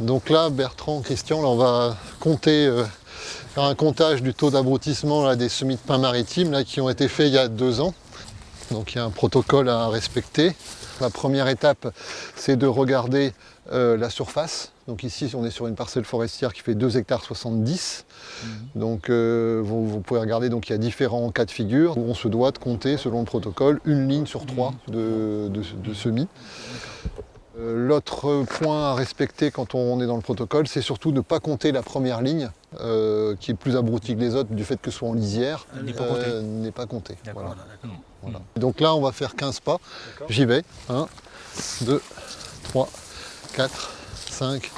Donc là, Bertrand, Christian, là, on va compter, faire un comptage du taux d'abrutissement là, des semis de pins maritimes là, qui ont été faits il y a 2 ans. Donc il y a un protocole à respecter. La première étape, c'est de regarder la surface. Donc ici, on est sur une parcelle forestière qui fait 2,70 hectares. Donc vous pouvez regarder, donc il y a différents cas de figure où on se doit de compter, selon le protocole, une ligne sur 3 de semis. L'autre point à respecter quand on est dans le protocole, c'est surtout ne pas compter la première ligne, qui est plus abrutie que les autres du fait que ce soit en lisière, n'est pas comptée. Voilà. Voilà. Donc là, on va faire 15 pas. J'y vais. 1, 2, 3, 4, 5,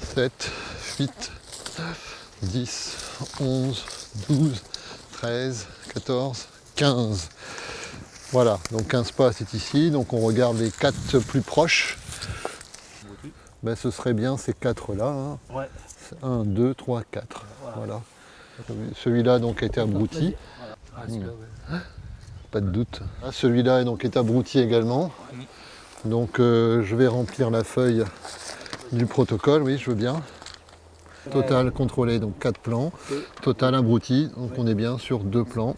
7, 8, 10, 11, 12, 13, 14, 15. Voilà, donc 15 pas c'est ici, donc on regarde les 4 plus proches. Ben, ce serait bien ces 4 là. Hein. Ouais. 1, 2, 3, 4. Voilà. Celui-là donc a été abruti. Pas de doute. Celui-là donc est abruti également. Donc je vais remplir la feuille du protocole, oui je veux bien. Total contrôlé, donc 4 plans. Total abruti, donc on est bien sur 2 plans.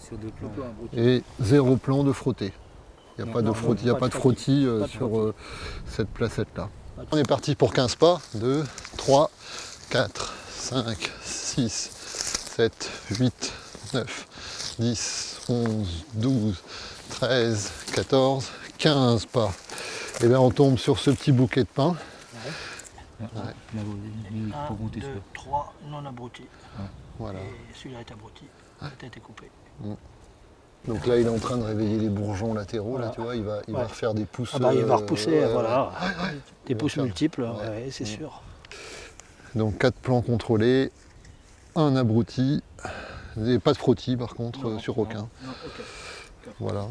Et 0 plan de frotté. Il n'y a pas de frottis sur cette placette-là. On est parti pour 15 pas. 2, 3, 4, 5, 6, 7, 8, 9, 10, 11, 12, 13, 14, 15 pas. Et bien on tombe sur ce petit bouquet de pain. 1, 2, 3 non abrutis. Voilà. Et celui-là est abruti. La tête est coupée. Donc là, il est en train de réveiller les bourgeons latéraux. Voilà. Là, tu vois, il va refaire des pousses. Ah bah, il va repousser, voilà. Des va pousses faire- multiples, c'est sûr. Donc 4 plans contrôlés, un abruti, et pas de frottis par contre sur aucun. Non, ok. Voilà.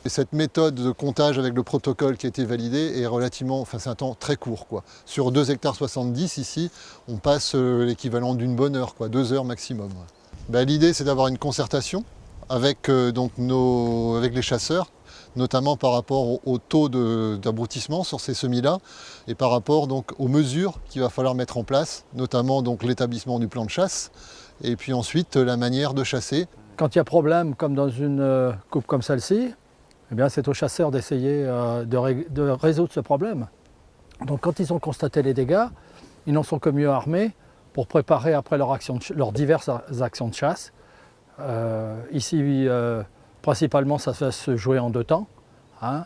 Et cette méthode de comptage avec le protocole qui a été validé est relativement, enfin c'est un temps très court quoi. Sur 2,70 hectares ici, on passe l'équivalent d'une bonne heure, quoi, 2 heures maximum. Ben, l'idée c'est d'avoir une concertation avec, avec les chasseurs, notamment par rapport au taux d'abrutissement sur ces semis-là et par rapport donc aux mesures qu'il va falloir mettre en place, notamment donc l'établissement du plan de chasse et puis ensuite la manière de chasser. Quand il y a problème, comme dans une coupe comme celle-ci, eh bien, c'est aux chasseurs d'essayer de résoudre ce problème. Donc quand ils ont constaté les dégâts, ils n'en sont que mieux armés pour préparer après leurs diverses actions de chasse. Ici, principalement, ça va se jouer en 2 temps. Hein.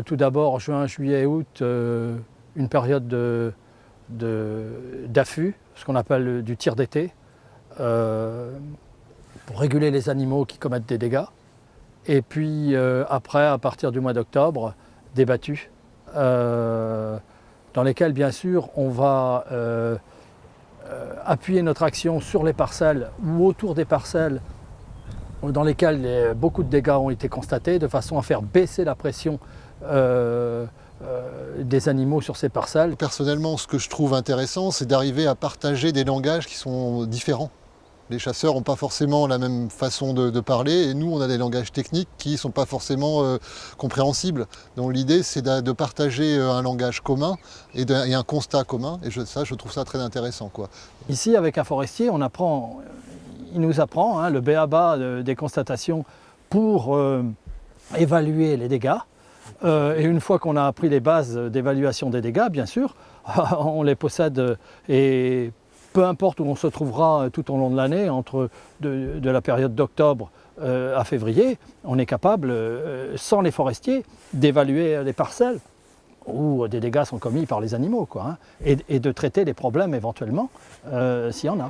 Tout d'abord, juin, juillet, août, une période d'affût, ce qu'on appelle du tir d'été, pour réguler les animaux qui commettent des dégâts. Et puis après, à partir du mois d'octobre, des battues, dans lesquelles bien sûr on va appuyer notre action sur les parcelles ou autour des parcelles dans lesquelles beaucoup de dégâts ont été constatés, de façon à faire baisser la pression des animaux sur ces parcelles. Personnellement, ce que je trouve intéressant, c'est d'arriver à partager des langages qui sont différents. Les chasseurs n'ont pas forcément la même façon de parler et nous, on a des langages techniques qui ne sont pas forcément compréhensibles. Donc l'idée, c'est de partager un langage commun et un constat commun. Et ça, je trouve ça très intéressant, quoi. Ici, avec un forestier, il nous apprend le b.a.-ba des constatations pour évaluer les dégâts. Et une fois qu'on a appris les bases d'évaluation des dégâts, bien sûr, on les possède et peu importe où on se trouvera tout au long de l'année, de la période d'octobre à février, on est capable, sans les forestiers, d'évaluer les parcelles où des dégâts sont commis par les animaux, quoi, hein, et de traiter les problèmes éventuellement s'il y en a.